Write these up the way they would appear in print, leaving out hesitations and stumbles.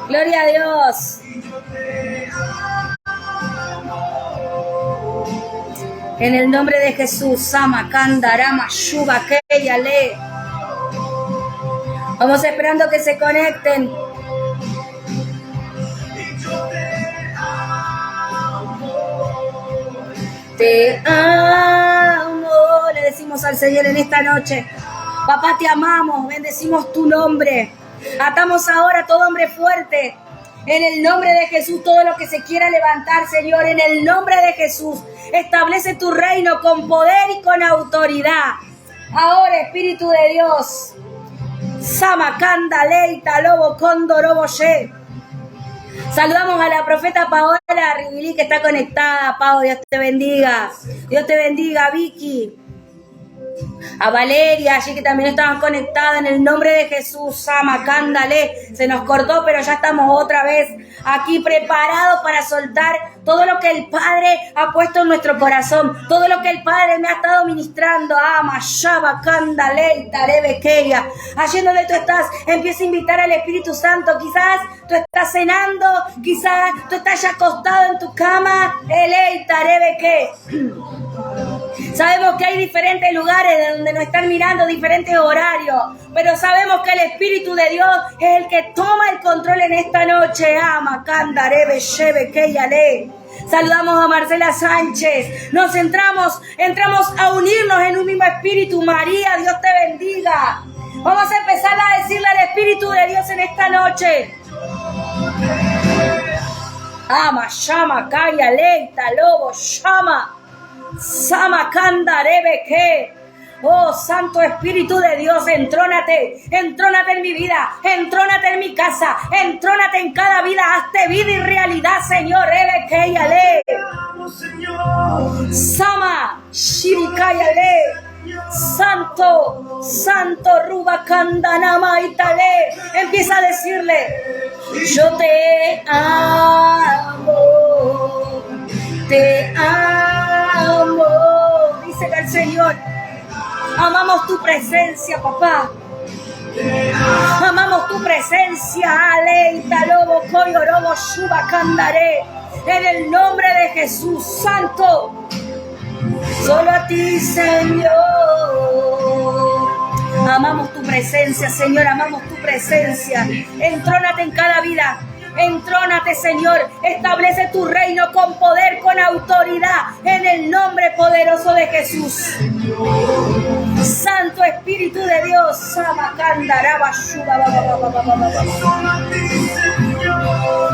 Gloria a Dios. En el nombre de Jesús, Sama, Kandarama, Shuba, Keyale. Vamos esperando que se conecten. Te amo, le decimos al Señor en esta noche. Papá, te amamos, bendecimos tu nombre. Atamos ahora a todo hombre fuerte. En el nombre de Jesús, todo lo que se quiera levantar, Señor, en el nombre de Jesús, establece tu reino con poder y con autoridad. Ahora, Espíritu de Dios, Samakanda, Leita, Lobo, Condorobo, Ye. Saludamos a la profeta Paola Rivilí, que está conectada. Pau, Dios te bendiga. Dios te bendiga, Vicky. A Valeria, allí que también estaban conectadas, en el nombre de Jesús. Sama, cándale. Se nos cortó, pero ya estamos otra vez aquí preparados para soltar todo lo que el Padre ha puesto en nuestro corazón, todo lo que el Padre me ha estado ministrando. Ama, Shaba, cándale, tarebequeya. Allí donde tú estás, empieza a invitar al Espíritu Santo. Quizás tú estás cenando, quizás tú estás ya acostado en tu cama. Elei, tarebeque. Sabemos que hay diferentes lugares de donde nos están mirando, diferentes horarios, pero sabemos que el Espíritu de Dios es el que toma el control en esta noche. Ama, candarebe, shebe, keyale. Saludamos a Marcela Sánchez. Entramos a unirnos en un mismo espíritu. María, Dios te bendiga. Vamos a empezar a decirle al Espíritu de Dios en esta noche. Ama, llama, calla, leita, lobo, llama. Samakanda Rebeke. Oh, Santo Espíritu de Dios, entrónate en mi vida, entrónate en mi casa, entrónate en cada vida, hazte vida y realidad, Señor. Rebeke Yale. Sama, Shirikayale. Santo, Santo, Rubakandanama Itale. Empieza a decirle: yo te amo, te amo, dice el Señor. Amamos tu presencia, papá. Amamos tu presencia. Aleita, lobo, coyorobo, shuba, candaré. En el nombre de Jesús, Santo. Solo a ti, Señor. Amamos tu presencia, Señor. Amamos tu presencia. Entrónate en cada vida. Entrónate, Señor, establece tu reino con poder, con autoridad, en el nombre poderoso de Jesús. Santo Espíritu de Dios,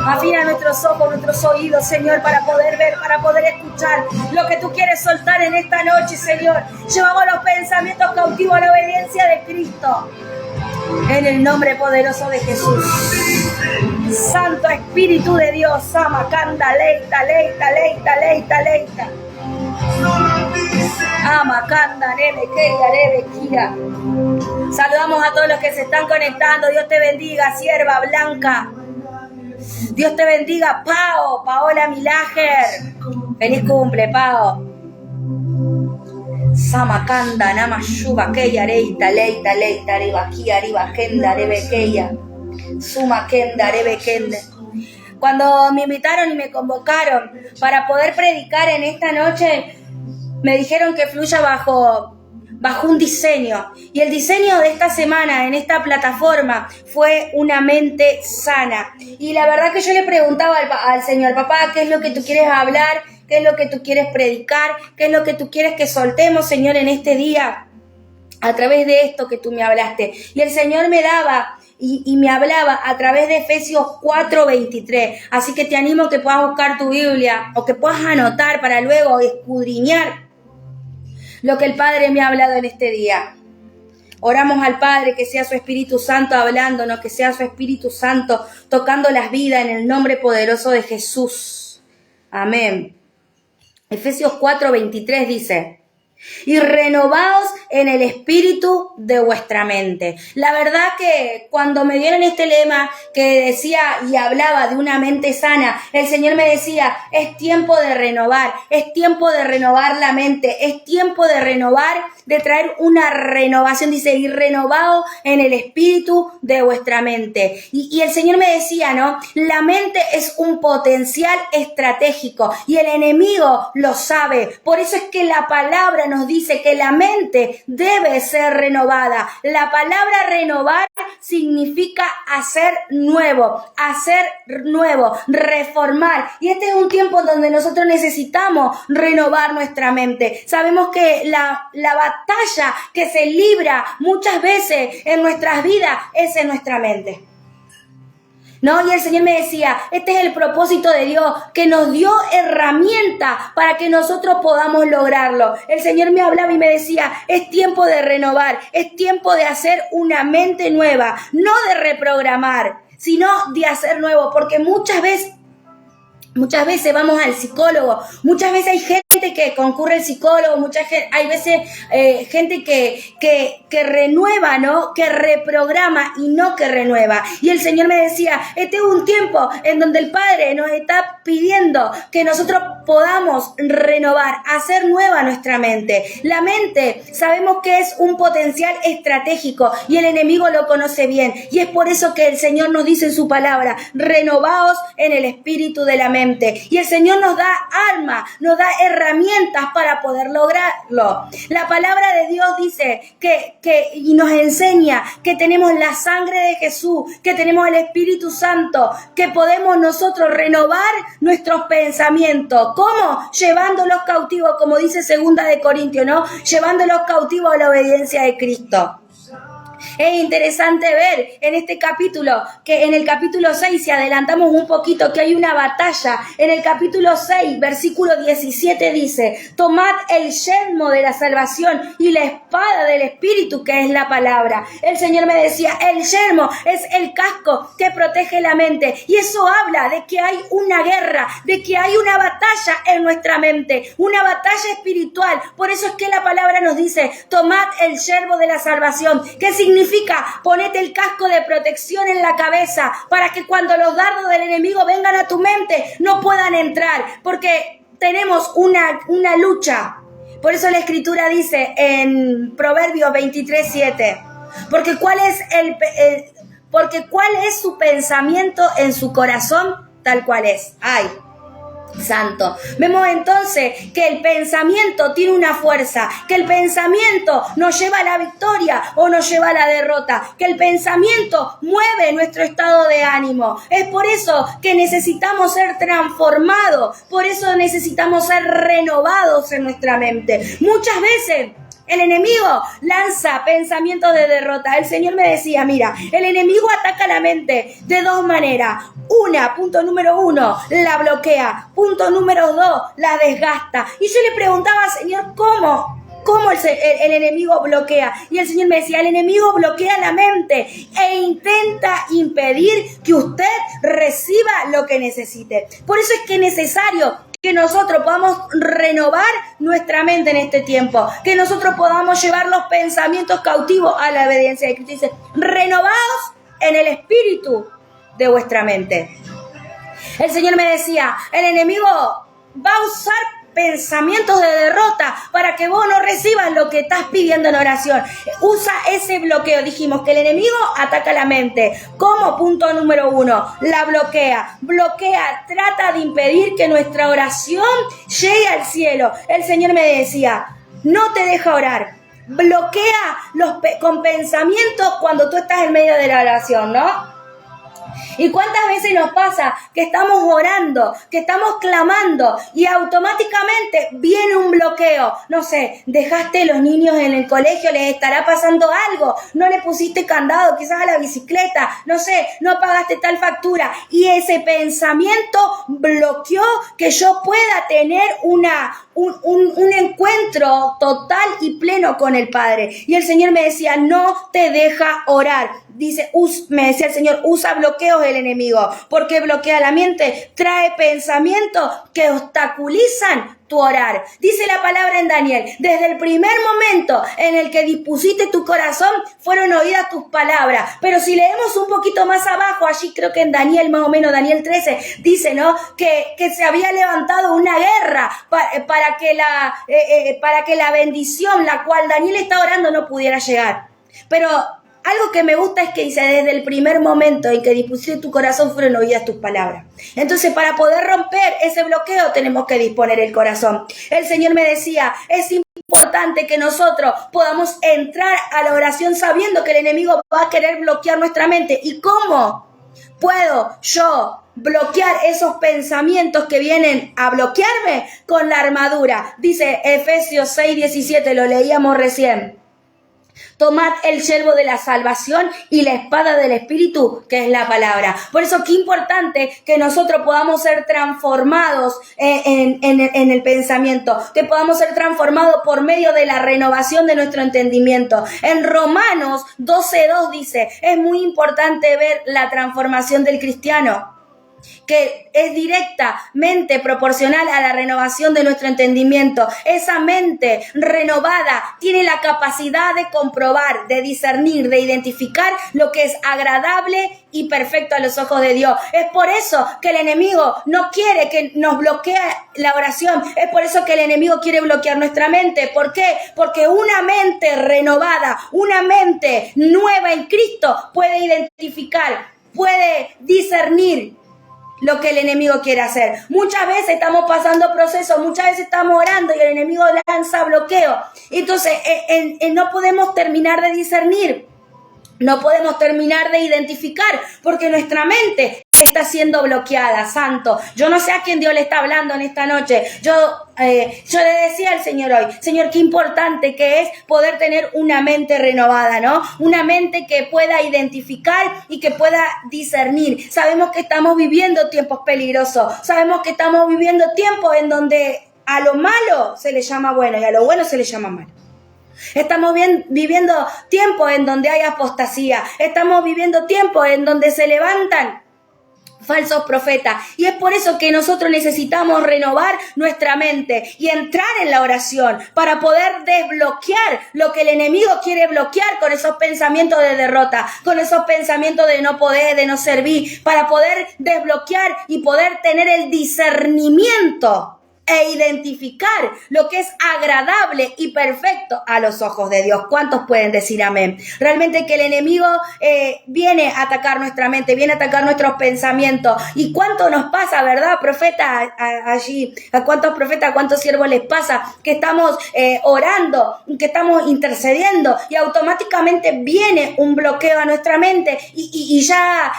afina nuestros ojos, nuestros oídos, Señor, para poder ver, para poder escuchar lo que tú quieres soltar en esta noche, Señor. Llevamos los pensamientos cautivos a la obediencia de Cristo. En el nombre poderoso de Jesús. Santo Espíritu de Dios, Amakanda, leita, leita, leita, leita, leita. Amakanda, neve, keya, neve, kira. Saludamos a todos los que se están conectando. Dios te bendiga, sierva Blanca. Dios te bendiga, Pao, Paola Milager. Feliz cumple, Pao. Samakanda, Namashuba, Keya, Leita, Leita, Leita, Ribaquía, Ribagenda, Rebequeya, Sumakenda, Rebekende. Cuando me invitaron y me convocaron para poder predicar en esta noche, me dijeron que fluya bajo un diseño. Y el diseño de esta semana en esta plataforma fue una mente sana. Y la verdad que yo le preguntaba al Señor: papá, ¿qué es lo que tú quieres hablar? ¿Qué es lo que tú quieres predicar? ¿Qué es lo que tú quieres que soltemos, Señor, en este día? A través de esto que tú me hablaste. Y el Señor me daba y me hablaba a través de Efesios 4:23. Así que te animo a que puedas buscar tu Biblia o que puedas anotar para luego escudriñar lo que el Padre me ha hablado en este día. Oramos al Padre, que sea su Espíritu Santo hablándonos, que sea su Espíritu Santo tocando las vidas en el nombre poderoso de Jesús. Amén. Efesios 4:23 dice: y renovaos en el espíritu de vuestra mente. La verdad que cuando me dieron este lema que decía y hablaba de una mente sana, el Señor me decía, es tiempo de renovar, es tiempo de renovar la mente, es tiempo de renovar, de traer una renovación, dice, y renovaos en el espíritu de vuestra mente. Y el Señor me decía, ¿no? La mente es un potencial estratégico y el enemigo lo sabe. Por eso es que la palabra nos dice que la mente debe ser renovada. La palabra renovar significa hacer nuevo, reformar. Y este es un tiempo donde nosotros necesitamos renovar nuestra mente. Sabemos que la batalla que se libra muchas veces en nuestras vidas es en nuestra mente. ¿No? Y el Señor me decía, este es el propósito de Dios, que nos dio herramientas para que nosotros podamos lograrlo. El Señor me hablaba y me decía, es tiempo de renovar, es tiempo de hacer una mente nueva, no de reprogramar, sino de hacer nuevo, porque muchas veces vamos al psicólogo, muchas veces hay gente que concurre al psicólogo, hay veces gente que renueva, ¿no? Que reprograma y no que renueva. Y el Señor me decía, este es un tiempo en donde el Padre nos está pidiendo que nosotros podamos renovar, hacer nueva nuestra mente. La mente sabemos que es un potencial estratégico y el enemigo lo conoce bien. Y es por eso que el Señor nos dice en su palabra, renovaos en el espíritu de la mente. Y el Señor nos da armas, nos da herramientas para poder lograrlo. La palabra de Dios dice y nos enseña que tenemos la sangre de Jesús, que tenemos el Espíritu Santo, que podemos nosotros renovar nuestros pensamientos. ¿Cómo? Llevándolos cautivos, como dice 2 de Corintios, ¿no? Llevándolos cautivos a la obediencia de Cristo. Es interesante ver en este capítulo, que en el capítulo 6, si adelantamos un poquito, que hay una batalla. En el capítulo 6, versículo 17 dice, tomad el yelmo de la salvación y la espada del Espíritu, que es la palabra. El Señor me decía, el yelmo es el casco que protege la mente. Y eso habla de que hay una guerra, de que hay una batalla en nuestra mente, una batalla espiritual. Por eso es que la palabra nos dice, tomad el yelmo de la salvación. ¿Qué significa? Ponete el casco de protección en la cabeza para que cuando los dardos del enemigo vengan a tu mente no puedan entrar, porque tenemos una lucha. Por eso la Escritura dice en Proverbios 23:7, porque cuál es su pensamiento en su corazón, tal cual es. ¡Ay! Santo. Vemos entonces que el pensamiento tiene una fuerza, que el pensamiento nos lleva a la victoria o nos lleva a la derrota, que el pensamiento mueve nuestro estado de ánimo. Es por eso que necesitamos ser transformados, por eso necesitamos ser renovados en nuestra mente. Muchas veces el enemigo lanza pensamientos de derrota. El Señor me decía, mira, el enemigo ataca la mente de dos maneras. Punto número 1, la bloquea. Punto número 2, la desgasta. Y yo le preguntaba, Señor, ¿cómo el enemigo bloquea? Y el Señor me decía, el enemigo bloquea la mente e intenta impedir que usted reciba lo que necesite. Por eso es que es necesario que nosotros podamos renovar nuestra mente en este tiempo, que nosotros podamos llevar los pensamientos cautivos a la obediencia de Cristo. Dice, renovaos en el espíritu de vuestra mente. El Señor me decía, el enemigo va a usar pensamientos de derrota para que vos no recibas lo que estás pidiendo en oración. Usa ese bloqueo. Dijimos que el enemigo ataca la mente. ¿Cómo? Punto número 1, la bloquea. Bloquea, trata de impedir que nuestra oración llegue al cielo. El Señor me decía, no te deja orar. Bloquea con pensamientos cuando tú estás en medio de la oración, ¿no? ¿Y cuántas veces nos pasa que estamos orando, que estamos clamando y automáticamente viene un bloqueo? No sé, dejaste los niños en el colegio, les estará pasando algo, no le pusiste candado quizás a la bicicleta, no sé, no pagaste tal factura y ese pensamiento bloqueó que yo pueda tener un encuentro total y pleno con el Padre. Y el Señor me decía, no te deja orar. Me decía el Señor, usa bloqueos del enemigo, porque bloquea la mente, trae pensamientos que obstaculizan tu orar. Dice la palabra en Daniel, desde el primer momento en el que dispusiste tu corazón, fueron oídas tus palabras. Pero si leemos un poquito más abajo, allí creo que en Daniel, más o menos Daniel 13, dice, ¿no? Que se había levantado una guerra para que la bendición, la cual Daniel está orando, no pudiera llegar. Pero algo que me gusta es que dice, desde el primer momento en que dispusiste tu corazón fueron oídas tus palabras. Entonces, para poder romper ese bloqueo, tenemos que disponer el corazón. El Señor me decía, es importante que nosotros podamos entrar a la oración sabiendo que el enemigo va a querer bloquear nuestra mente. ¿Y cómo puedo yo bloquear esos pensamientos que vienen a bloquearme? Con la armadura. Dice Efesios 6:17, lo leíamos recién. Tomad el yelmo de la salvación y la espada del Espíritu, que es la palabra. Por eso qué importante que nosotros podamos ser transformados en el pensamiento, que podamos ser transformados por medio de la renovación de nuestro entendimiento. En Romanos 12:2 dice, es muy importante ver la transformación del cristiano, que es directamente proporcional a la renovación de nuestro entendimiento. Esa mente renovada tiene la capacidad de comprobar, de discernir, de identificar lo que es agradable y perfecto a los ojos de Dios. Es por eso que el enemigo no quiere que nos bloquee la oración. Es por eso que el enemigo quiere bloquear nuestra mente. ¿Por qué? Porque una mente renovada, una mente nueva en Cristo puede identificar, puede discernir lo que el enemigo quiere hacer. Muchas veces estamos pasando procesos, muchas veces estamos orando y el enemigo lanza bloqueo. Entonces no podemos terminar de discernir, no podemos terminar de identificar, porque nuestra mente está siendo bloqueada. Santo, yo no sé a quién Dios le está hablando en esta noche. Yo le decía al Señor hoy, Señor, qué importante que es poder tener una mente renovada, ¿no? Una mente que pueda identificar y que pueda discernir. Sabemos que estamos viviendo tiempos peligrosos, sabemos que estamos viviendo tiempos en donde a lo malo se le llama bueno y a lo bueno se le llama malo. Estamos viviendo tiempos en donde hay apostasía, estamos viviendo tiempos en donde se levantan falsos profetas, y es por eso que nosotros necesitamos renovar nuestra mente y entrar en la oración para poder desbloquear lo que el enemigo quiere bloquear con esos pensamientos de derrota, con esos pensamientos de no poder, de no servir, para poder desbloquear y poder tener el discernimiento e identificar lo que es agradable y perfecto a los ojos de Dios. ¿Cuántos pueden decir amén? Realmente que el enemigo viene a atacar nuestra mente, viene a atacar nuestros pensamientos. ¿Y cuánto nos pasa, verdad, profeta, allí? ¿A cuántos profetas, a cuántos siervos les pasa que estamos orando, que estamos intercediendo y automáticamente viene un bloqueo a nuestra mente y ya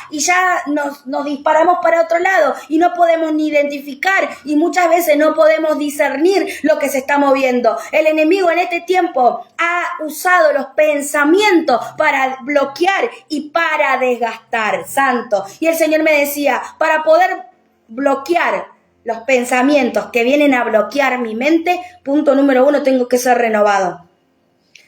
nos disparamos para otro lado y no podemos ni identificar y muchas veces no podemos discernir lo que se está moviendo? El enemigo en este tiempo ha usado los pensamientos para bloquear y para desgastar. Santo. Y el Señor me decía, para poder bloquear los pensamientos que vienen a bloquear mi mente, punto número 1, tengo que ser renovado.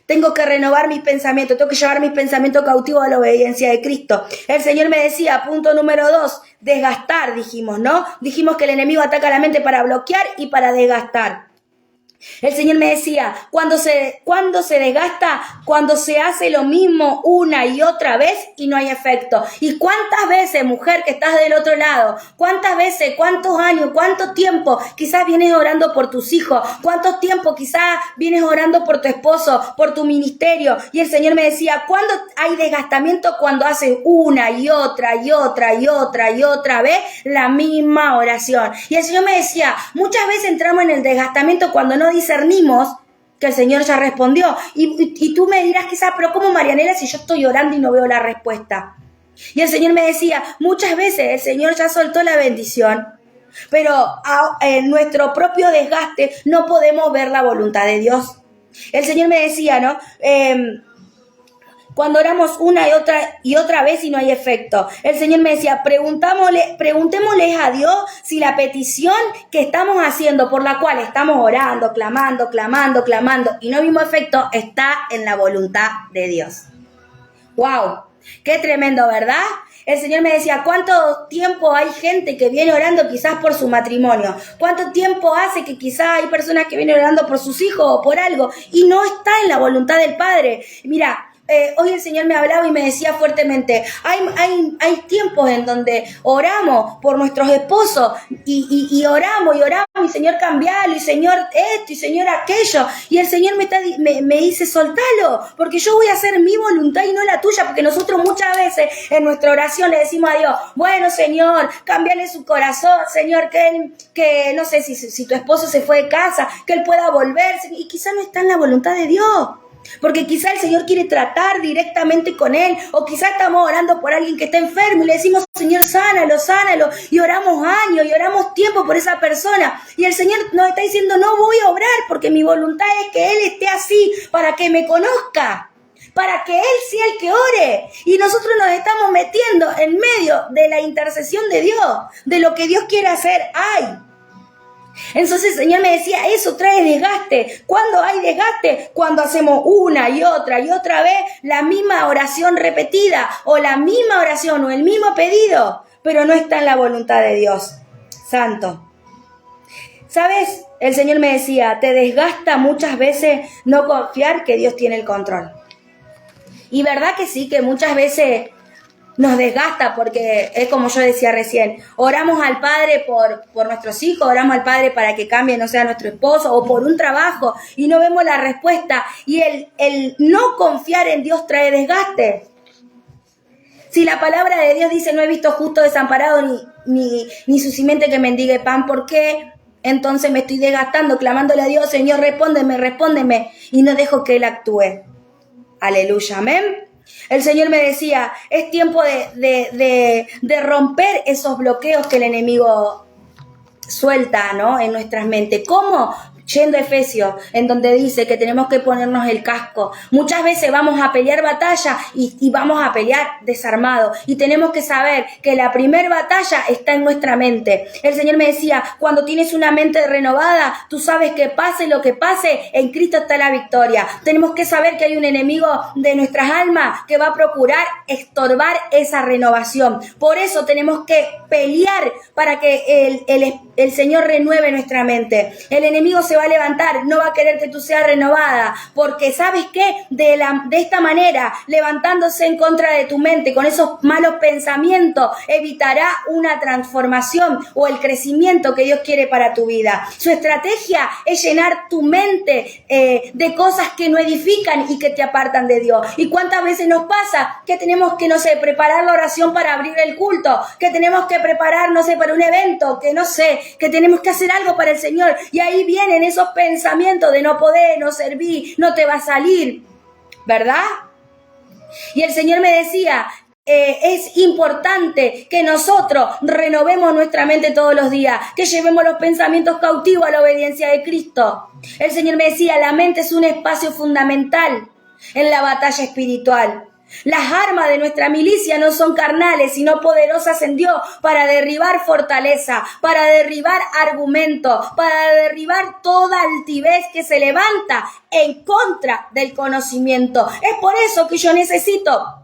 Tengo que renovar mis pensamientos, tengo que llevar mis pensamientos cautivos a la obediencia de Cristo. El Señor me decía, punto número 2, desgastar, dijimos, ¿no? Dijimos que el enemigo ataca la mente para bloquear y para desgastar. El Señor me decía, cuando se desgasta, cuando se hace lo mismo una y otra vez y no hay efecto. ¿Y cuántas veces, mujer que estás del otro lado, cuántas veces, cuántos años, cuánto tiempo quizás vienes orando por tus hijos, cuánto tiempo quizás vienes orando por tu esposo, por tu ministerio? Y el Señor me decía, ¿cuándo hay desgastamiento? Cuando haces una y otra y otra y otra y otra vez la misma oración. Y el Señor me decía, muchas veces entramos en el desgastamiento cuando no discernimos que el Señor ya respondió. Y tú me dirás quizás, pero ¿cómo, Marianela, si yo estoy orando y no veo la respuesta? Y el Señor me decía, muchas veces el Señor ya soltó la bendición, pero en nuestro propio desgaste no podemos ver la voluntad de Dios. El Señor me decía, ¿no? Cuando oramos una y otra vez y no hay efecto. El Señor me decía, preguntémosle a Dios si la petición que estamos haciendo, por la cual estamos orando, clamando, y no vimos efecto, está en la voluntad de Dios. ¡Wow! ¡Qué tremendo!, ¿verdad? el Señor me decía, ¿cuánto tiempo hay gente que viene orando quizás por su matrimonio? ¿Cuánto tiempo hace que quizás hay personas que vienen orando por sus hijos o por algo y no está en la voluntad del Padre? Mira, hoy el Señor me hablaba y me decía fuertemente, hay tiempos en donde oramos por nuestros esposos y oramos, y Señor cambialo, y Señor esto, y Señor aquello, y el Señor me dice, soltalo, porque yo voy a hacer mi voluntad y no la tuya, porque nosotros muchas veces en nuestra oración le decimos a Dios, bueno Señor, cámbiale su corazón, Señor, que no sé si tu esposo se fue de casa, que él pueda volverse, y quizás no está en la voluntad de Dios. Porque quizá el Señor quiere tratar directamente con él, o quizá estamos orando por alguien que está enfermo y le decimos, Señor, sánalo, sánalo, y oramos años y oramos tiempo por esa persona, y el Señor nos está diciendo, no voy a orar porque mi voluntad es que él esté así para que me conozca, para que él sea el que ore, y nosotros nos estamos metiendo en medio de la intercesión de Dios, de lo que Dios quiere hacer. Entonces el Señor me decía, eso trae desgaste. ¿Cuándo hay desgaste? Cuando hacemos una y otra vez la misma oración repetida, o la misma oración o el mismo pedido, pero no está en la voluntad de Dios Santo. ¿Sabes? El Señor me decía, te desgasta muchas veces no confiar que Dios tiene el control. Y verdad que sí, que muchas veces nos desgasta, porque es como yo decía recién, oramos al Padre por nuestros hijos, oramos al Padre para que cambie, no sea nuestro esposo, o por un trabajo, y no vemos la respuesta, y el no confiar en Dios trae desgaste. Si la palabra de Dios dice, no he visto justo desamparado ni su simiente que mendigue pan, ¿por qué entonces me estoy desgastando clamándole a Dios, Señor, respóndeme, y no dejo que Él actúe? Aleluya, amén. El Señor me decía, es tiempo de romper esos bloqueos que el enemigo suelta, ¿no?, en nuestras mentes. ¿Cómo? Yendo a Efesios, en donde dice que tenemos que ponernos el casco. Muchas veces vamos a pelear batalla y vamos a pelear desarmados. Y tenemos que saber que la primer batalla está en nuestra mente. El Señor me decía, cuando tienes una mente renovada, tú sabes que pase lo que pase, en Cristo está la victoria. Tenemos que saber que hay un enemigo de nuestras almas que va a procurar estorbar esa renovación. Por eso tenemos que pelear para que el Señor renueve nuestra mente. El enemigo se va a levantar, no va a querer que tú seas renovada, porque ¿sabes qué? De esta manera, levantándose en contra de tu mente con esos malos pensamientos, evitará una transformación o el crecimiento que Dios quiere para tu vida. Su estrategia es llenar tu mente de cosas que no edifican y que te apartan de Dios. ¿Y cuántas veces nos pasa que tenemos que, no sé, preparar la oración para abrir el culto, que tenemos que preparar, no sé, para un evento, que no sé, que tenemos que hacer algo para el Señor, y ahí vienen esos pensamientos de no poder, no servir, no te va a salir, ¿verdad? Y el Señor me decía, es importante que nosotros renovemos nuestra mente todos los días, que llevemos los pensamientos cautivos a la obediencia de Cristo. El Señor me decía, la mente es un espacio fundamental en la batalla espiritual. Las armas de nuestra milicia no son carnales, sino poderosas en Dios para derribar fortaleza, para derribar argumentos, para derribar toda altivez que se levanta en contra del conocimiento. Es por eso que yo necesito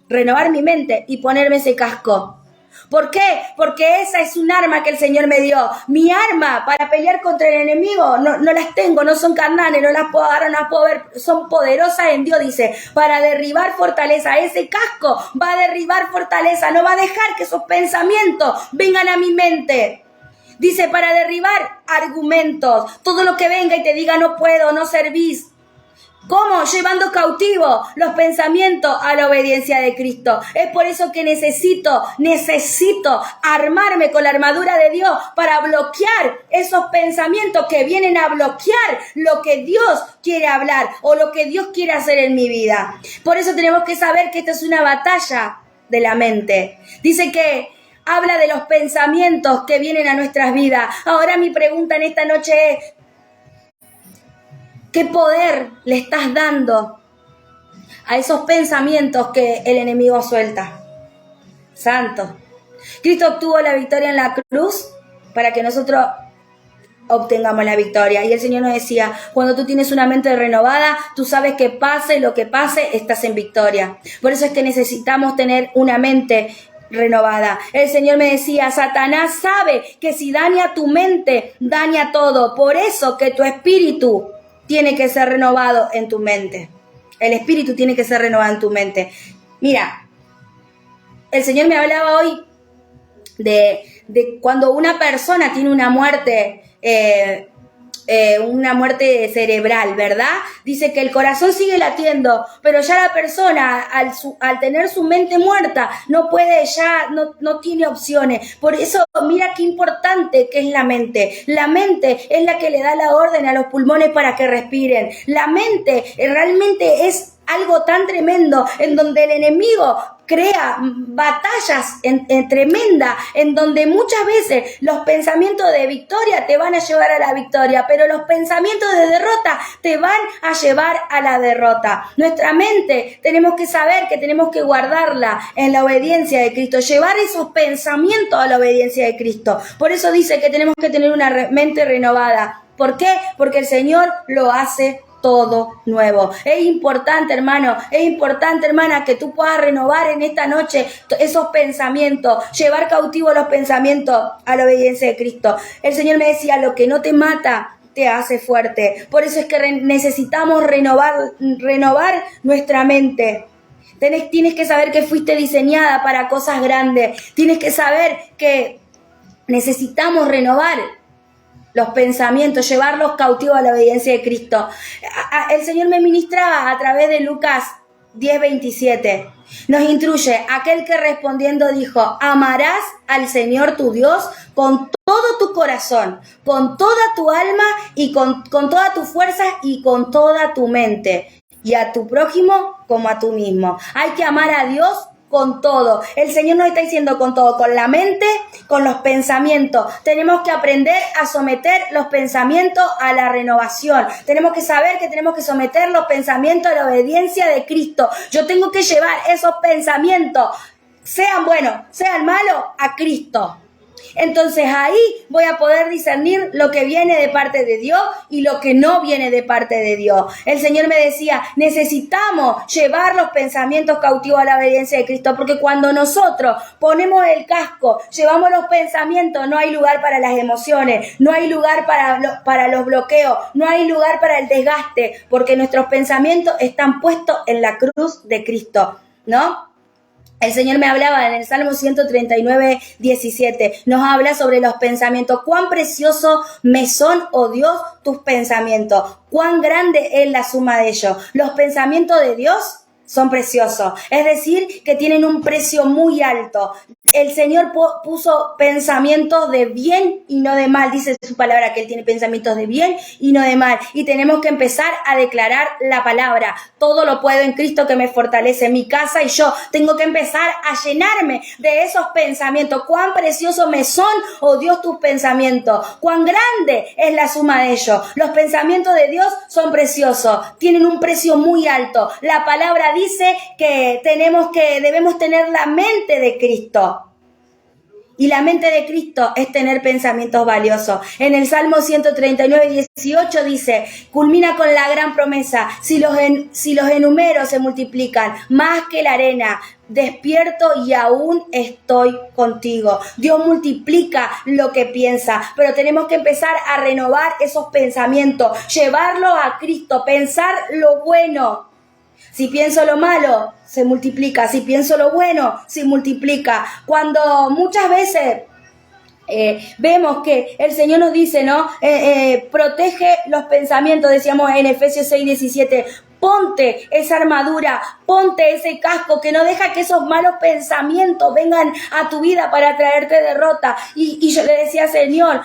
renovar mi mente y ponerme ese casco. ¿Por qué? Porque esa es un arma que el Señor me dio. Mi arma para pelear contra el enemigo no las tengo, no son carnales, no las puedo agarrar, no las puedo ver, son poderosas en Dios, dice, para derribar fortaleza. Ese casco va a derribar fortaleza, no va a dejar que esos pensamientos vengan a mi mente. Dice, para derribar argumentos, todo lo que venga y te diga no puedo, no servís. ¿Cómo? Llevando cautivo los pensamientos a la obediencia de Cristo. Es por eso que necesito armarme con la armadura de Dios para bloquear esos pensamientos que vienen a bloquear lo que Dios quiere hablar o lo que Dios quiere hacer en mi vida. Por eso tenemos que saber que esta es una batalla de la mente. Dice que habla de los pensamientos que vienen a nuestras vidas. Ahora mi pregunta en esta noche es, ¿qué poder le estás dando a esos pensamientos que el enemigo suelta? Santo. Cristo obtuvo la victoria en la cruz para que nosotros obtengamos la victoria. Y el Señor nos decía, cuando tú tienes una mente renovada, tú sabes que pase lo que pase, estás en victoria. Por eso es que necesitamos tener una mente renovada. El Señor me decía, Satanás sabe que si daña tu mente, daña todo. Por eso que tu espíritu tiene que ser renovado en tu mente. El espíritu tiene que ser renovado en tu mente. Mira, el Señor me hablaba hoy de cuando una persona tiene una muerte cerebral, ¿verdad? Dice que el corazón sigue latiendo, pero ya la persona al tener su mente muerta no puede ya, no tiene opciones. Por eso mira qué importante que es la mente. La mente es la que le da la orden a los pulmones para que respiren. La mente realmente es algo tan tremendo en donde el enemigo crea batallas tremendas, en donde muchas veces los pensamientos de victoria te van a llevar a la victoria, pero los pensamientos de derrota te van a llevar a la derrota. Nuestra mente tenemos que saber que tenemos que guardarla en la obediencia de Cristo, llevar esos pensamientos a la obediencia de Cristo. Por eso dice que tenemos que tener una mente renovada. ¿Por qué? Porque el Señor lo hace todo nuevo. Es importante, hermano, es importante, hermana, que tú puedas renovar en esta noche esos pensamientos, llevar cautivo los pensamientos a la obediencia de Cristo. El Señor me decía, lo que no te mata te hace fuerte. Por eso es que necesitamos renovar nuestra mente. Tienes que saber que fuiste diseñada para cosas grandes. Tienes que saber que necesitamos renovar los pensamientos, llevarlos cautivos a la obediencia de Cristo. El Señor me ministraba a través de Lucas 10:27. Nos instruye, aquel que respondiendo dijo, amarás al Señor tu Dios con todo tu corazón, con toda tu alma y con toda tu fuerza y con toda tu mente, y a tu prójimo como a tú mismo. Hay que amar a Dios con todo. El Señor nos está diciendo con todo, con la mente, con los pensamientos. Tenemos que aprender a someter los pensamientos a la renovación. Tenemos que saber que tenemos que someter los pensamientos a la obediencia de Cristo. Yo tengo que llevar esos pensamientos, sean buenos, sean malos, a Cristo. Entonces ahí voy a poder discernir lo que viene de parte de Dios y lo que no viene de parte de Dios. El Señor me decía, necesitamos llevar los pensamientos cautivos a la obediencia de Cristo, porque cuando nosotros ponemos el casco, llevamos los pensamientos, no hay lugar para las emociones, no hay lugar para los bloqueos, no hay lugar para el desgaste, porque nuestros pensamientos están puestos en la cruz de Cristo, ¿no? El Señor me hablaba en el Salmo 139:17. Nos habla sobre los pensamientos. Cuán precioso me son, oh Dios, tus pensamientos. Cuán grande es la suma de ellos. Los pensamientos de Dios son preciosos. Es decir, que tienen un precio muy alto. El Señor puso pensamientos de bien y no de mal. Dice su palabra que Él tiene pensamientos de bien y no de mal. Y tenemos que empezar a declarar la palabra. Todo lo puedo en Cristo que me fortalece. Mi casa y yo tengo que empezar a llenarme de esos pensamientos. Cuán preciosos me son, oh Dios, tus pensamientos. Cuán grande es la suma de ellos. Los pensamientos de Dios son preciosos. Tienen un precio muy alto. La palabra dice que debemos tener la mente de Cristo. Y la mente de Cristo es tener pensamientos valiosos. En el Salmo 139:18 dice, culmina con la gran promesa, si los enumeros se multiplican más que la arena, despierto y aún estoy contigo. Dios multiplica lo que piensa, pero tenemos que empezar a renovar esos pensamientos, llevarlos a Cristo, pensar lo bueno. Si pienso lo malo, se multiplica. Si pienso lo bueno, se multiplica. Cuando muchas veces vemos que el Señor nos dice, ¿no? Protege los pensamientos, decíamos en Efesios 6:17. Ponte esa armadura, ponte ese casco que no deja que esos malos pensamientos vengan a tu vida para traerte derrota. Y yo le decía, Señor,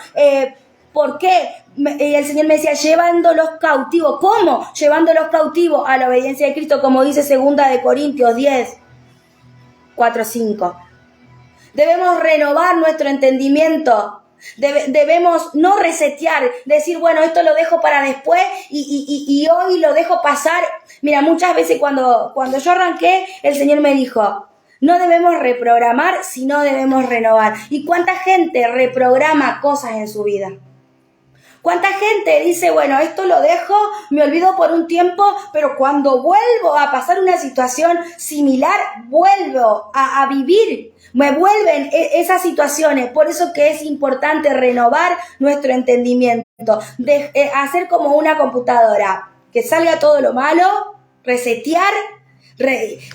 ¿por qué? Y el Señor me decía, llevándolos cautivos. ¿Cómo? Llevándolos cautivos a la obediencia de Cristo, como dice 2 Corintios 10:4-5. Debemos renovar nuestro entendimiento. Debemos no resetear, decir, bueno, esto lo dejo para después y hoy lo dejo pasar. Mira, muchas veces cuando yo arranqué, el Señor me dijo, no debemos reprogramar, sino debemos renovar. ¿Y cuánta gente reprograma cosas en su vida? ¿Cuánta gente dice, bueno, esto lo dejo, me olvido por un tiempo, pero cuando vuelvo a pasar una situación similar, vuelvo a vivir? Me vuelven esas situaciones. Por eso que es importante renovar nuestro entendimiento. Hacer como una computadora. Que salga todo lo malo, resetear,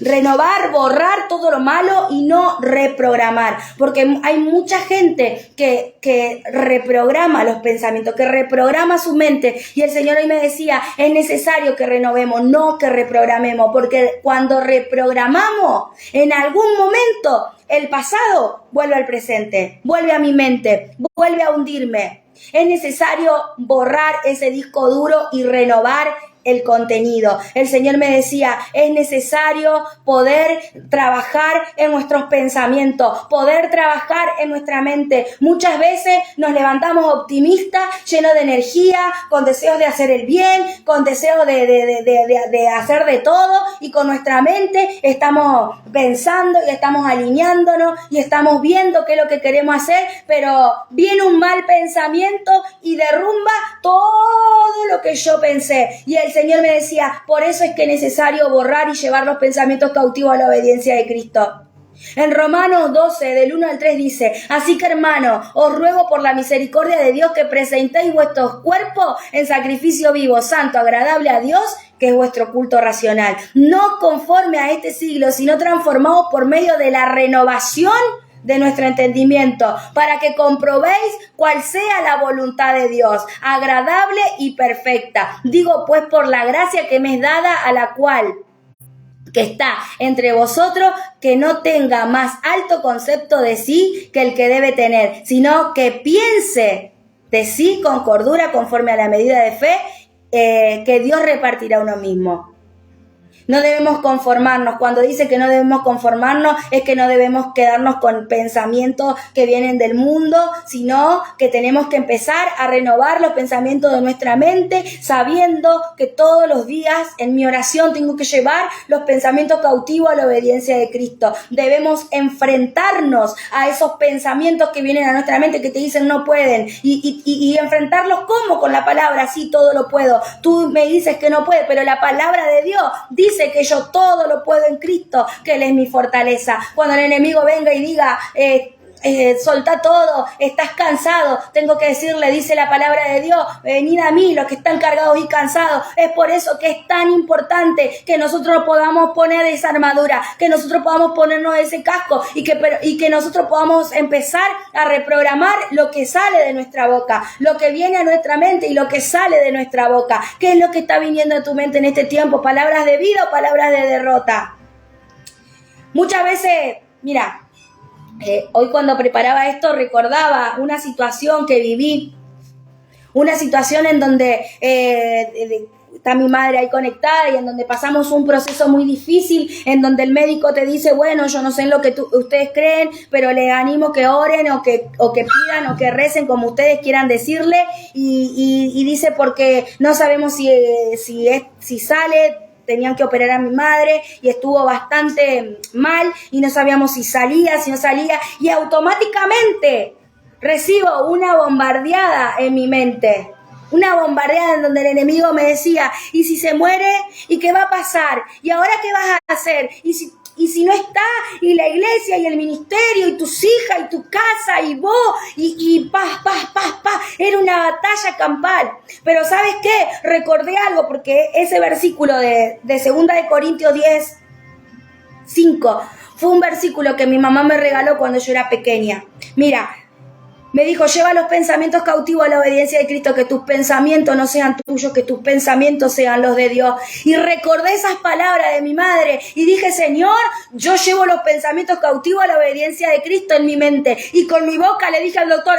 renovar, borrar todo lo malo y no reprogramar. Porque hay mucha gente que reprograma los pensamientos, que reprograma su mente. Y el Señor hoy me decía, es necesario que renovemos, no que reprogramemos. Porque cuando reprogramamos, en algún momento, el pasado vuelve al presente, vuelve a mi mente, vuelve a hundirme. Es necesario borrar ese disco duro y renovar el contenido. El Señor me decía, es necesario poder trabajar en nuestros pensamientos, poder trabajar en nuestra mente. Muchas veces nos levantamos optimistas, llenos de energía, con deseos de hacer el bien, con deseos de hacer de todo, y con nuestra mente estamos pensando y estamos alineándonos y estamos viendo qué es lo que queremos hacer, pero viene un mal pensamiento y derrumba todo lo que yo pensé. Y el Señor me decía, por eso es que es necesario borrar y llevar los pensamientos cautivos a la obediencia de Cristo. En Romanos 12, del 1 al 3 dice, así que hermano, os ruego por la misericordia de Dios que presentéis vuestros cuerpos en sacrificio vivo, santo, agradable a Dios, que es vuestro culto racional. No conforme a este siglo, sino transformados por medio de la renovación de nuestro entendimiento, para que comprobéis cuál sea la voluntad de Dios, agradable y perfecta. Digo pues por la gracia que me es dada, a la cual que está entre vosotros, que no tenga más alto concepto de sí que el que debe tener, sino que piense de sí con cordura, conforme a la medida de fe que Dios repartirá a uno mismo. No debemos conformarnos. Cuando dice que no debemos conformarnos, es que no debemos quedarnos con pensamientos que vienen del mundo, sino que tenemos que empezar a renovar los pensamientos de nuestra mente, sabiendo que todos los días en mi oración tengo que llevar los pensamientos cautivos a la obediencia de Cristo. Debemos enfrentarnos a esos pensamientos que vienen a nuestra mente, que te dicen no pueden, y enfrentarlos como con la palabra, sí, todo lo puedo. Tú me dices que no puedes, pero la palabra de Dios dice que yo todo lo puedo en Cristo, que Él es mi fortaleza. Cuando el enemigo venga y diga, soltá todo, estás cansado, tengo que decirle, dice la palabra de Dios, venid a mí los que están cargados y cansados. Es por eso que es tan importante que nosotros podamos poner esa armadura, que nosotros podamos ponernos ese casco y que nosotros podamos empezar a reprogramar lo que sale de nuestra boca, lo que viene a nuestra mente y lo que sale de nuestra boca. ¿Qué es lo que está viniendo a tu mente en este tiempo? ¿Palabras de vida o palabras de derrota? Muchas veces, mira, hoy cuando preparaba esto recordaba una situación que viví, una situación en donde está mi madre ahí conectada y en donde pasamos un proceso muy difícil, en donde el médico te dice, bueno, yo no sé en lo que ustedes creen, pero les animo que oren o que pidan o que recen como ustedes quieran decirle, y dice porque no sabemos si sale. Tenían que operar a mi madre y estuvo bastante mal y no sabíamos si no salía, y automáticamente recibo una bombardeada en mi mente. Una bombardeada en donde el enemigo me decía, ¿y si se muere? ¿Y qué va a pasar? ¿Y ahora qué vas a hacer? ¿Y si no está? Y la iglesia y el ministerio y tus hijas y tu casa y vos y paz. Era una batalla campal. Pero ¿sabes qué? Recordé algo, porque ese versículo de 2 de Corintios 10:5 fue un versículo que mi mamá me regaló cuando yo era pequeña. Mira, me dijo, lleva los pensamientos cautivos a la obediencia de Cristo, que tus pensamientos no sean tuyos, que tus pensamientos sean los de Dios. Y recordé esas palabras de mi madre y dije, Señor, yo llevo los pensamientos cautivos a la obediencia de Cristo en mi mente. Y con mi boca le dije al doctor,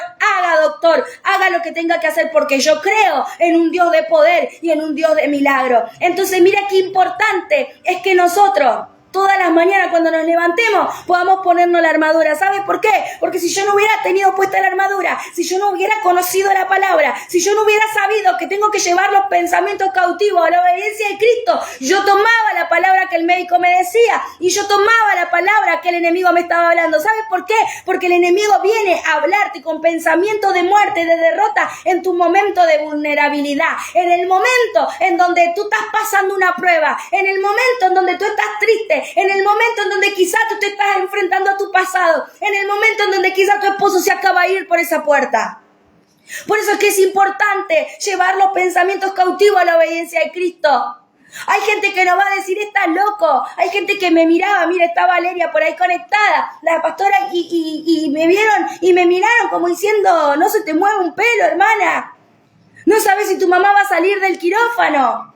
haga lo que tenga que hacer, porque yo creo en un Dios de poder y en un Dios de milagro. Entonces mira qué importante es que nosotros todas las mañanas cuando nos levantemos podamos ponernos la armadura. ¿Sabes por qué? Porque si yo no hubiera tenido puesta la armadura, si yo no hubiera conocido la palabra, si yo no hubiera sabido que tengo que llevar los pensamientos cautivos a la obediencia de Cristo, yo tomaba la palabra que el médico me decía y yo tomaba la palabra que el enemigo me estaba hablando. ¿Sabes por qué? Porque el enemigo viene a hablarte con pensamientos de muerte, de derrota en tu momento de vulnerabilidad, en el momento en donde tú estás pasando una prueba, en el momento en donde tú estás triste, en el momento en donde quizás tú te estás enfrentando a tu pasado, en el momento en donde quizás tu esposo se acaba de ir por esa puerta. Por eso es que es importante llevar los pensamientos cautivos a la obediencia de Cristo. Hay gente que nos va a decir, estás loco. Hay gente que me miraba, mira, está Valeria por ahí conectada, la pastora, y me vieron y me miraron como diciendo, no se te mueve un pelo, hermana. No sabes si tu mamá va a salir del quirófano.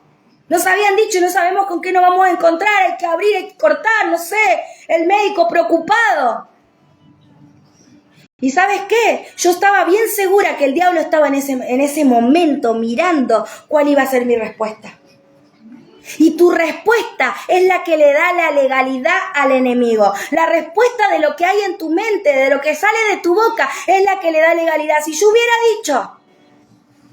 Nos habían dicho, no sabemos con qué nos vamos a encontrar, hay que abrir, hay que cortar, no sé, el médico preocupado. ¿Y sabes qué? Yo estaba bien segura que el diablo estaba en ese momento mirando cuál iba a ser mi respuesta. Y tu respuesta es la que le da la legalidad al enemigo. La respuesta de lo que hay en tu mente, de lo que sale de tu boca, es la que le da legalidad. Si yo hubiera dicho,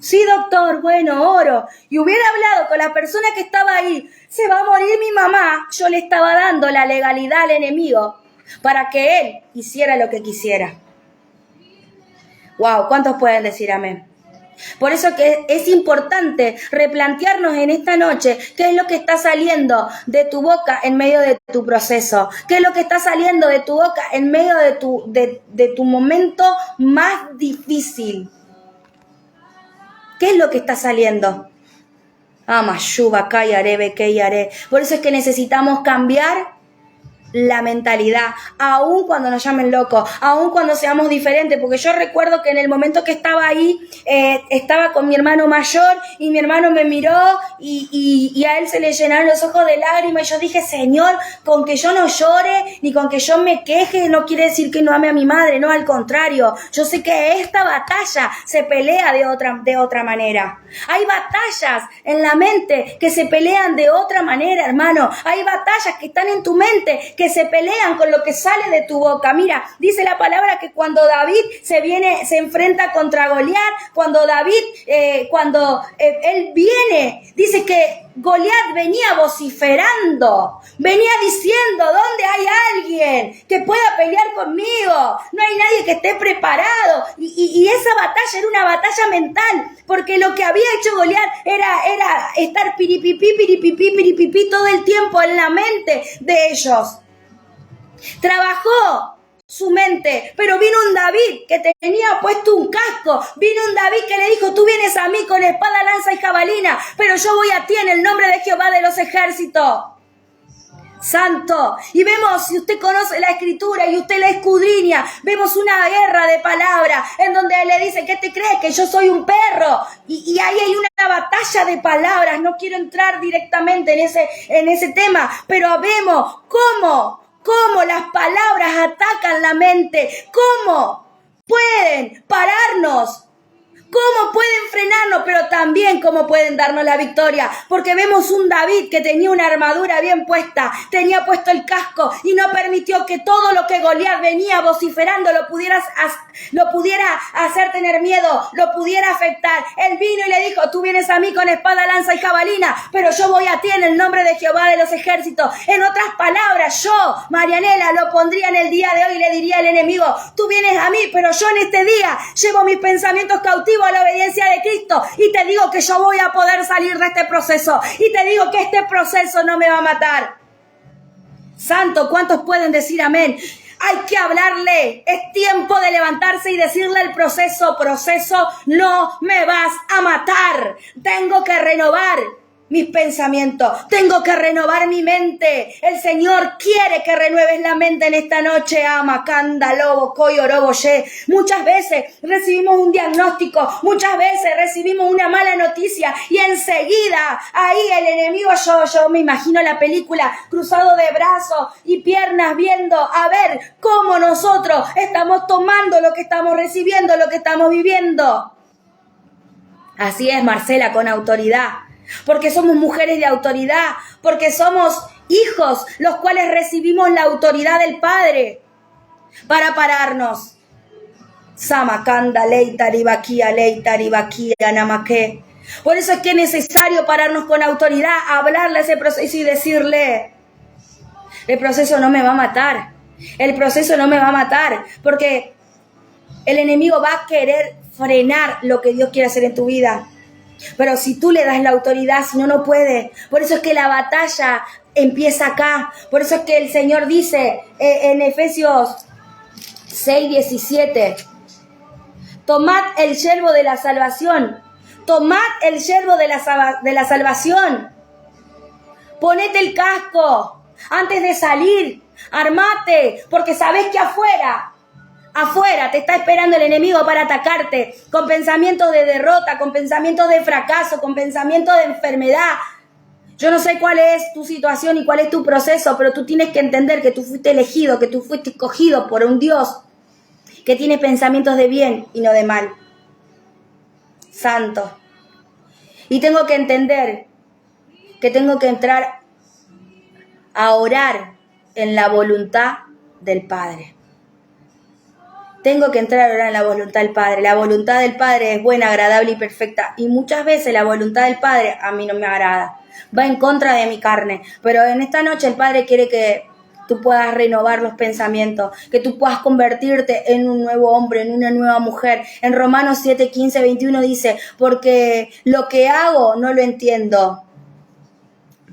sí, doctor, bueno, oro, y hubiera hablado con la persona que estaba ahí, se va a morir mi mamá, yo le estaba dando la legalidad al enemigo para que él hiciera lo que quisiera. Wow, ¿cuántos pueden decir amén? Por eso que es importante replantearnos en esta noche qué es lo que está saliendo de tu boca en medio de tu proceso, qué es lo que está saliendo de tu boca en medio de tu momento más difícil. ¿Qué es lo que está saliendo? Amayuba, callaré, haré. Por eso es que necesitamos cambiar la mentalidad, aun cuando nos llamen locos, aun cuando seamos diferentes, porque yo recuerdo que en el momento que estaba ahí, estaba con mi hermano mayor y mi hermano me miró y a él se le llenaron los ojos de lágrimas y yo dije, Señor, con que yo no llore ni con que yo me queje no quiere decir que no ame a mi madre, no, al contrario, yo sé que esta batalla se pelea de otra manera. Hay batallas en la mente que se pelean de otra manera, hermano. Hay batallas que están en tu mente que se pelean con lo que sale de tu boca. Mira, dice la palabra que cuando David se enfrenta contra Goliat, cuando él viene, dice que Goliat venía vociferando, venía diciendo, ¿dónde hay alguien que pueda pelear conmigo? No hay nadie que esté preparado. Y esa batalla era una batalla mental, porque lo que había hecho Goliat era estar piripipí todo el tiempo en la mente de ellos. Trabajó su mente, pero vino un David que tenía puesto un casco, vino un David que le dijo, tú vienes a mí con espada, lanza y jabalina, pero yo voy a ti en el nombre de Jehová de los ejércitos. Santo. Y vemos, si usted conoce la escritura y usted la escudriña, vemos una guerra de palabras en donde él le dice, ¿qué te crees? Que yo soy un perro. Y ahí hay una batalla de palabras. No quiero entrar directamente en ese tema, pero vemos cómo las palabras atacan la mente, cómo pueden pararnos, cómo pueden frenarnos, pero también cómo pueden darnos la victoria, porque vemos un David que tenía una armadura bien puesta, tenía puesto el casco y no permitió que todo lo que Goliat venía vociferando lo pudiera hacer tener miedo, lo pudiera afectar. Él vino y le dijo, tú vienes a mí con espada, lanza y jabalina, pero yo voy a ti en el nombre de Jehová de los ejércitos. En otras palabras, yo, Marianela, lo pondría en el día de hoy y le diría al enemigo, tú vienes a mí, pero yo en este día llevo mis pensamientos cautivos a la obediencia de Cristo y te digo que yo voy a poder salir de este proceso y te digo que este proceso no me va a matar. Santo, ¿cuántos pueden decir amén? Hay que hablarle, es tiempo de levantarse y decirle al proceso, no me vas a matar, tengo que renovar mis pensamientos, tengo que renovar mi mente. El Señor quiere que renueves la mente en esta noche. Amacanda, lobo, coyorobo, ye. Muchas veces recibimos un diagnóstico, muchas veces recibimos una mala noticia y enseguida ahí el enemigo, yo me imagino la película, cruzado de brazos y piernas viendo a ver cómo nosotros estamos tomando lo que estamos recibiendo, lo que estamos viviendo. Así es, Marcela, con autoridad. Porque somos mujeres de autoridad, porque somos hijos los cuales recibimos la autoridad del Padre para pararnos. Samakanda, leitaribaquía, namaqué. Por eso es que es necesario pararnos con autoridad, hablarle a ese proceso y decirle, el proceso no me va a matar, el proceso no me va a matar, porque el enemigo va a querer frenar lo que Dios quiere hacer en tu vida. Pero si tú le das la autoridad, si no, no puede. Por eso es que la batalla empieza acá. Por eso es que el Señor dice en Efesios 6:17, tomad el yerbo de la salvación, tomad el yerbo de la salvación, ponete el casco antes de salir, armate, porque sabés que afuera te está esperando el enemigo para atacarte, con pensamientos de derrota, con pensamientos de fracaso, con pensamientos de enfermedad. Yo no sé cuál es tu situación y cuál es tu proceso, pero tú tienes que entender que tú fuiste elegido, que tú fuiste escogido por un Dios que tiene pensamientos de bien y no de mal. Santo. Y tengo que entender que tengo que entrar a orar en la voluntad del Padre. Tengo que entrar a orar en la voluntad del Padre. La voluntad del Padre es buena, agradable y perfecta. Y muchas veces la voluntad del Padre a mí no me agrada. Va en contra de mi carne. Pero en esta noche el Padre quiere que tú puedas renovar los pensamientos, que tú puedas convertirte en un nuevo hombre, en una nueva mujer. En Romanos 7:15-21 dice, porque lo que hago no lo entiendo.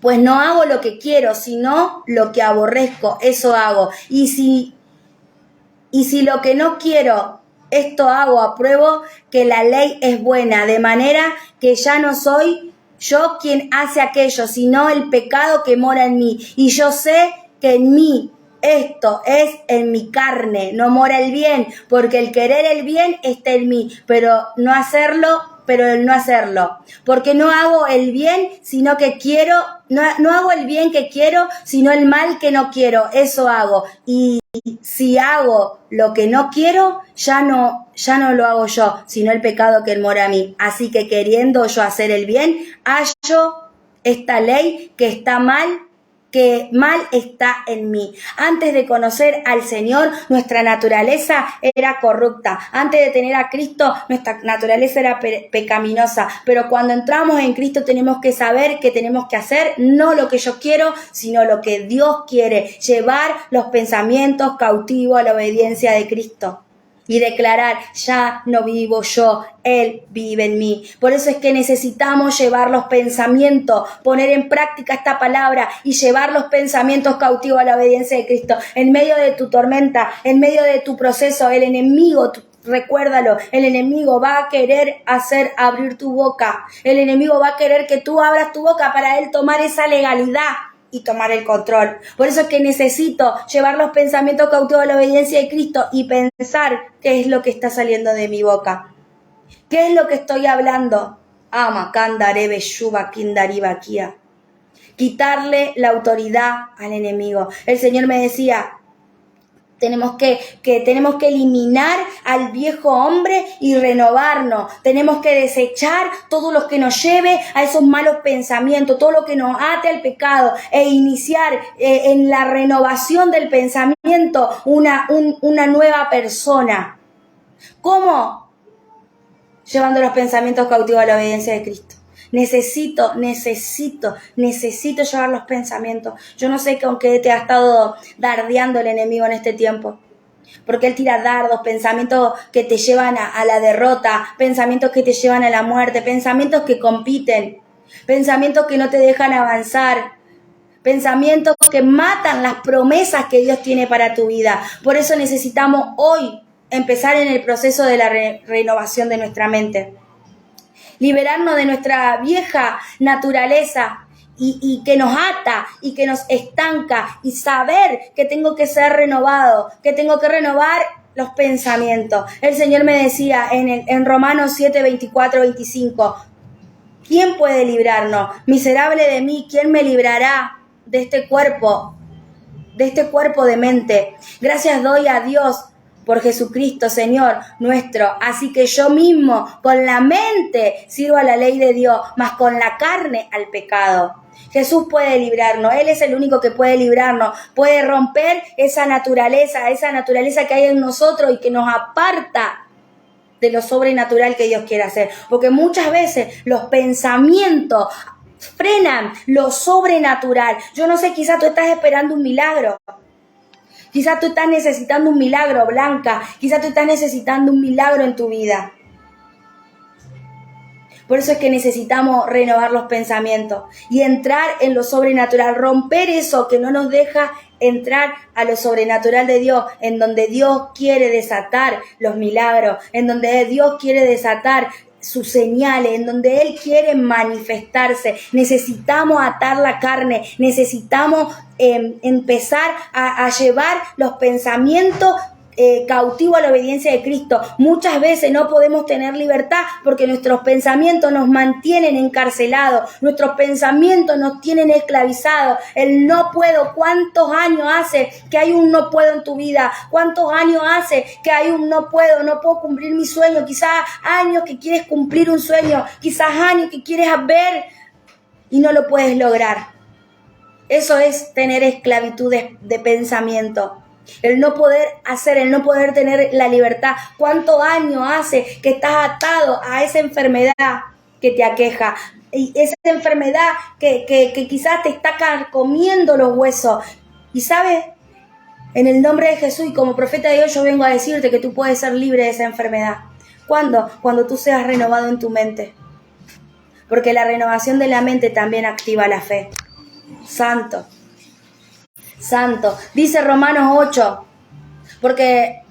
Pues no hago lo que quiero, sino lo que aborrezco, eso hago. Y si lo que no quiero, esto hago, apruebo que la ley es buena, de manera que ya no soy yo quien hace aquello, sino el pecado que mora en mí. Y yo sé que en mí, esto es en mi carne, no mora el bien, porque el querer el bien está en mí, pero el no hacerlo. Porque no hago el bien, sino que quiero, no hago el bien que quiero, sino el mal que no quiero, eso hago. Y si hago lo que no quiero, ya no lo hago yo, sino el pecado que mora a mí. Así que queriendo yo hacer el bien, hallo esta ley que está mal, que mal está en mí. Antes de conocer al Señor, nuestra naturaleza era corrupta. Antes de tener a Cristo, nuestra naturaleza era pecaminosa. Pero cuando entramos en Cristo tenemos que saber que tenemos que hacer no lo que yo quiero, sino lo que Dios quiere. Llevar los pensamientos cautivos a la obediencia de Cristo. Y declarar, ya no vivo yo, Él vive en mí. Por eso es que necesitamos llevar los pensamientos, poner en práctica esta palabra y llevar los pensamientos cautivos a la obediencia de Cristo. En medio de tu tormenta, en medio de tu proceso, el enemigo, recuérdalo, el enemigo va a querer hacer abrir tu boca. El enemigo va a querer que tú abras tu boca para él tomar esa legalidad y tomar el control. Por eso es que necesito llevar los pensamientos cautivos a la obediencia de Cristo y pensar qué es lo que está saliendo de mi boca. ¿Qué es lo que estoy hablando? Ama, kandarebe, shuba, kindaribakia. Quitarle la autoridad al enemigo. El Señor me decía, tenemos que eliminar al viejo hombre y renovarnos. Tenemos que desechar todo lo que nos lleve a esos malos pensamientos, todo lo que nos ate al pecado e iniciar en la renovación del pensamiento una nueva persona. ¿Cómo? Llevando los pensamientos cautivos a la obediencia de Cristo. Necesito llevar los pensamientos. Yo no sé con qué te ha estado dardeando el enemigo en este tiempo. Porque él tira dardos, pensamientos que te llevan a la derrota, pensamientos que te llevan a la muerte, pensamientos que compiten, pensamientos que no te dejan avanzar, pensamientos que matan las promesas que Dios tiene para tu vida. Por eso necesitamos hoy empezar en el proceso de la renovación de nuestra mente. Liberarnos de nuestra vieja naturaleza y que nos ata y que nos estanca y saber que tengo que ser renovado, que tengo que renovar los pensamientos. El Señor me decía en Romanos 7, 24, 25, ¿quién puede librarnos? Miserable de mí, ¿quién me librará de este cuerpo de mente? Gracias doy a Dios por Jesucristo, Señor nuestro. Así que yo mismo, con la mente, sirvo a la ley de Dios, mas con la carne al pecado. Jesús puede librarnos, Él es el único que puede librarnos, puede romper esa naturaleza que hay en nosotros y que nos aparta de lo sobrenatural que Dios quiere hacer. Porque muchas veces los pensamientos frenan lo sobrenatural. Yo no sé, quizás tú estás esperando un milagro. Quizás tú estás necesitando un milagro, Blanca. Quizás tú estás necesitando un milagro en tu vida. Por eso es que necesitamos renovar los pensamientos y entrar en lo sobrenatural, romper eso que no nos deja entrar a lo sobrenatural de Dios, en donde Dios quiere desatar los milagros, en donde Dios quiere desatar sus señales, en donde Él quiere manifestarse. Necesitamos atar la carne, necesitamos empezar a llevar los pensamientos cautivo a la obediencia de Cristo. Muchas veces no podemos tener libertad porque nuestros pensamientos nos mantienen encarcelados, nuestros pensamientos nos tienen esclavizados. El no puedo, ¿cuántos años hace que hay un no puedo en tu vida? ¿Cuántos años hace que hay un no puedo cumplir mi sueño? Quizás años que quieres cumplir un sueño, quizás años que quieres ver y no lo puedes lograr. Eso es tener esclavitud de pensamiento. El no poder hacer, el no poder tener la libertad. ¿Cuántos años hace que estás atado a esa enfermedad que te aqueja? Y esa enfermedad que quizás te está comiendo los huesos. Y sabes, en el nombre de Jesús y como profeta de Dios yo vengo a decirte que tú puedes ser libre de esa enfermedad. ¿Cuándo? Cuando tú seas renovado en tu mente. Porque la renovación de la mente también activa la fe. Santo. Dice Romanos 8, porque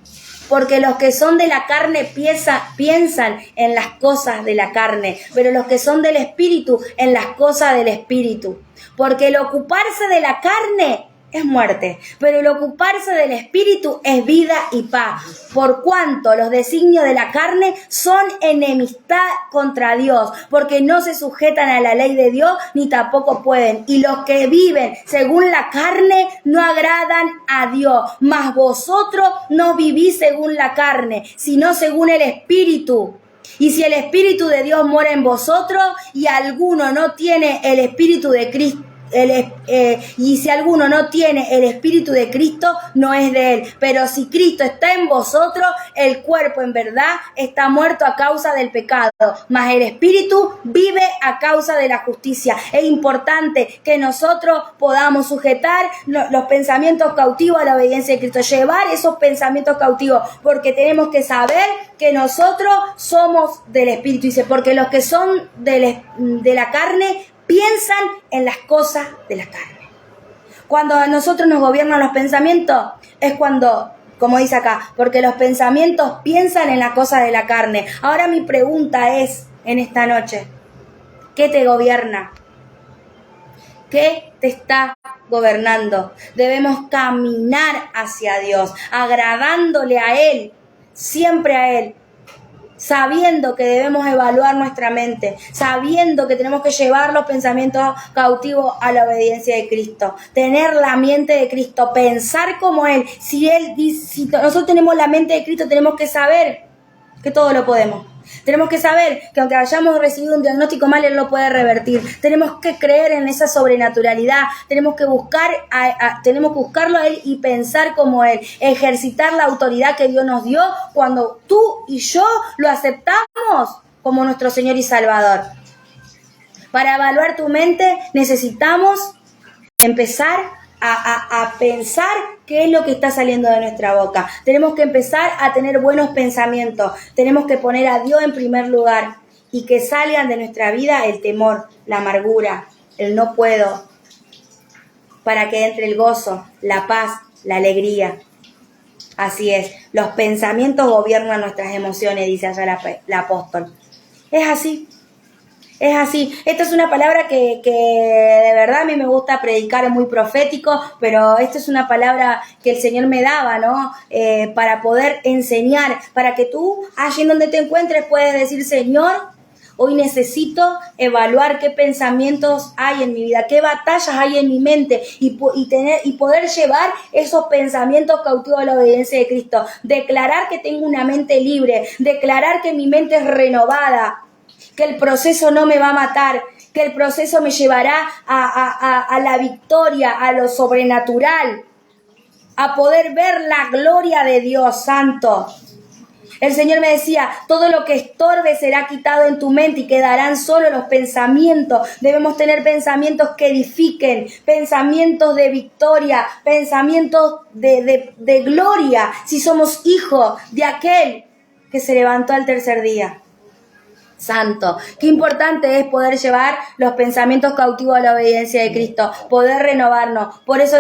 los que son de la carne piensan en las cosas de la carne, pero los que son del Espíritu en las cosas del Espíritu. Porque el ocuparse de la carne es muerte, pero el ocuparse del Espíritu es vida y paz. Por cuanto los designios de la carne son enemistad contra Dios, porque no se sujetan a la ley de Dios, ni tampoco pueden. Y los que viven según la carne no agradan a Dios. Mas vosotros no vivís según la carne, sino según el Espíritu. Y si el Espíritu de Dios mora en vosotros, y alguno no tiene el Espíritu de Cristo, y si alguno no tiene el Espíritu de Cristo, no es de él. Pero si Cristo está en vosotros, el cuerpo en verdad está muerto a causa del pecado, mas el Espíritu vive a causa de la justicia. Es importante que nosotros podamos sujetar los pensamientos cautivos a la obediencia de Cristo, llevar esos pensamientos cautivos, porque tenemos que saber que nosotros somos del Espíritu. Dice, porque los que son de la carne piensan en las cosas de la carne. Cuando a nosotros nos gobiernan los pensamientos, es cuando, como dice acá, porque los pensamientos piensan en las cosas de la carne. Ahora mi pregunta es, en esta noche, ¿qué te gobierna? ¿Qué te está gobernando? Debemos caminar hacia Dios, agradándole a Él, siempre a Él, sabiendo que debemos evaluar nuestra mente, sabiendo que tenemos que llevar los pensamientos cautivos a la obediencia de Cristo, tener la mente de Cristo, pensar como Él. Si nosotros tenemos la mente de Cristo, tenemos que saber que todo lo podemos. Tenemos que saber que aunque hayamos recibido un diagnóstico mal, Él lo puede revertir. Tenemos que creer en esa sobrenaturalidad. Tenemos que buscarlo a Él y pensar como Él. Ejercitar la autoridad que Dios nos dio cuando tú y yo lo aceptamos como nuestro Señor y Salvador. Para evaluar tu mente necesitamos empezar a pensar qué es lo que está saliendo de nuestra boca. Tenemos que empezar a tener buenos pensamientos. Tenemos que poner a Dios en primer lugar y que salgan de nuestra vida el temor, la amargura, el no puedo, para que entre el gozo, la paz, la alegría. Así es, los pensamientos gobiernan nuestras emociones, dice allá el apóstol. Es así. Es así. Esta es una palabra que de verdad a mí me gusta predicar, es muy profético, pero esta es una palabra que el Señor me daba, ¿no? Para poder enseñar, para que tú, allí en donde te encuentres, puedes decir, Señor, hoy necesito evaluar qué pensamientos hay en mi vida, qué batallas hay en mi mente y poder llevar esos pensamientos cautivos a la obediencia de Cristo. Declarar que tengo una mente libre, declarar que mi mente es renovada, que el proceso no me va a matar, que el proceso me llevará a la victoria, a lo sobrenatural, a poder ver la gloria de Dios Santo. El Señor me decía, todo lo que estorbe será quitado en tu mente y quedarán solo los pensamientos. Debemos tener pensamientos que edifiquen, pensamientos de victoria, pensamientos de gloria, si somos hijos de aquel que se levantó al tercer día. Santo. Qué importante es poder llevar los pensamientos cautivos a la obediencia de Cristo, poder renovarnos. Por eso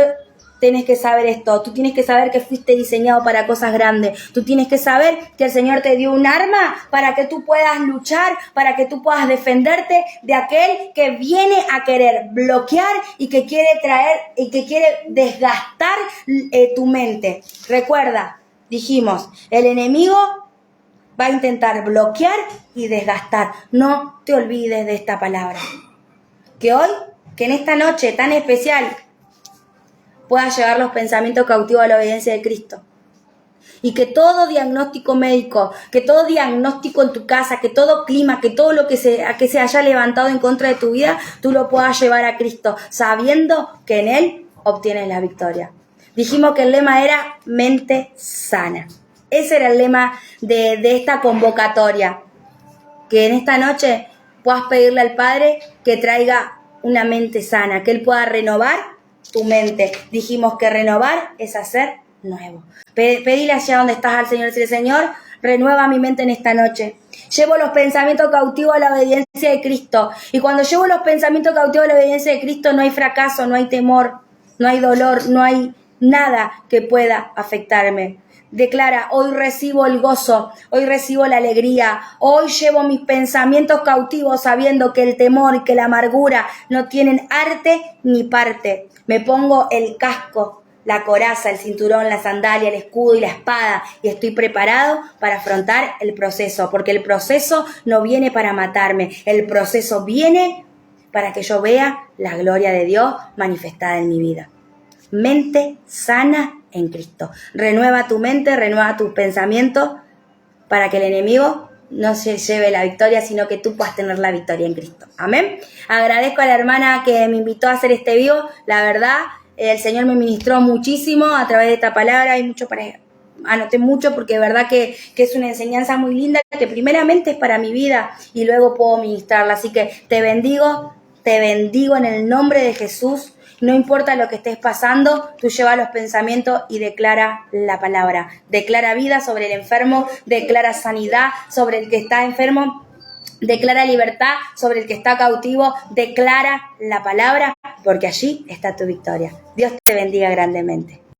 tienes que saber esto. Tú tienes que saber que fuiste diseñado para cosas grandes. Tú tienes que saber que el Señor te dio un arma para que tú puedas luchar, para que tú puedas defenderte de aquel que viene a querer bloquear y que quiere traer y que quiere desgastar tu mente. Recuerda, dijimos, el enemigo va a intentar bloquear y desgastar. No te olvides de esta palabra. Que hoy, que en esta noche tan especial, puedas llevar los pensamientos cautivos a la obediencia de Cristo. Y que todo diagnóstico médico, que todo diagnóstico en tu casa, que todo clima, que todo lo que se haya levantado en contra de tu vida, tú lo puedas llevar a Cristo, sabiendo que en Él obtienes la victoria. Dijimos que el lema era mente sana. Ese era el lema de esta convocatoria. Que en esta noche puedas pedirle al Padre que traiga una mente sana, que Él pueda renovar tu mente. Dijimos que renovar es hacer nuevo. Pedile allá donde estás al Señor, decirle: Señor, renueva mi mente en esta noche. Llevo los pensamientos cautivos a la obediencia de Cristo. Y cuando llevo los pensamientos cautivos a la obediencia de Cristo, no hay fracaso, no hay temor, no hay dolor, no hay nada que pueda afectarme. Declara: hoy recibo el gozo, hoy recibo la alegría, hoy llevo mis pensamientos cautivos sabiendo que el temor y que la amargura no tienen arte ni parte. Me pongo el casco, la coraza, el cinturón, la sandalia, el escudo y la espada y estoy preparado para afrontar el proceso, porque el proceso no viene para matarme, el proceso viene para que yo vea la gloria de Dios manifestada en mi vida. Mente sana en Cristo. Renueva tu mente, renueva tus pensamientos para que el enemigo no se lleve la victoria, sino que tú puedas tener la victoria en Cristo. Amén. Agradezco a la hermana que me invitó a hacer este vivo. La verdad, el Señor me ministró muchísimo a través de esta palabra. Hay mucho para... Anoté mucho porque de verdad que es una enseñanza muy linda que primeramente es para mi vida y luego puedo ministrarla. Así que te bendigo en el nombre de Jesús. No importa lo que estés pasando, tú lleva los pensamientos y declara la palabra. Declara vida sobre el enfermo, declara sanidad sobre el que está enfermo, declara libertad sobre el que está cautivo, declara la palabra, porque allí está tu victoria. Dios te bendiga grandemente.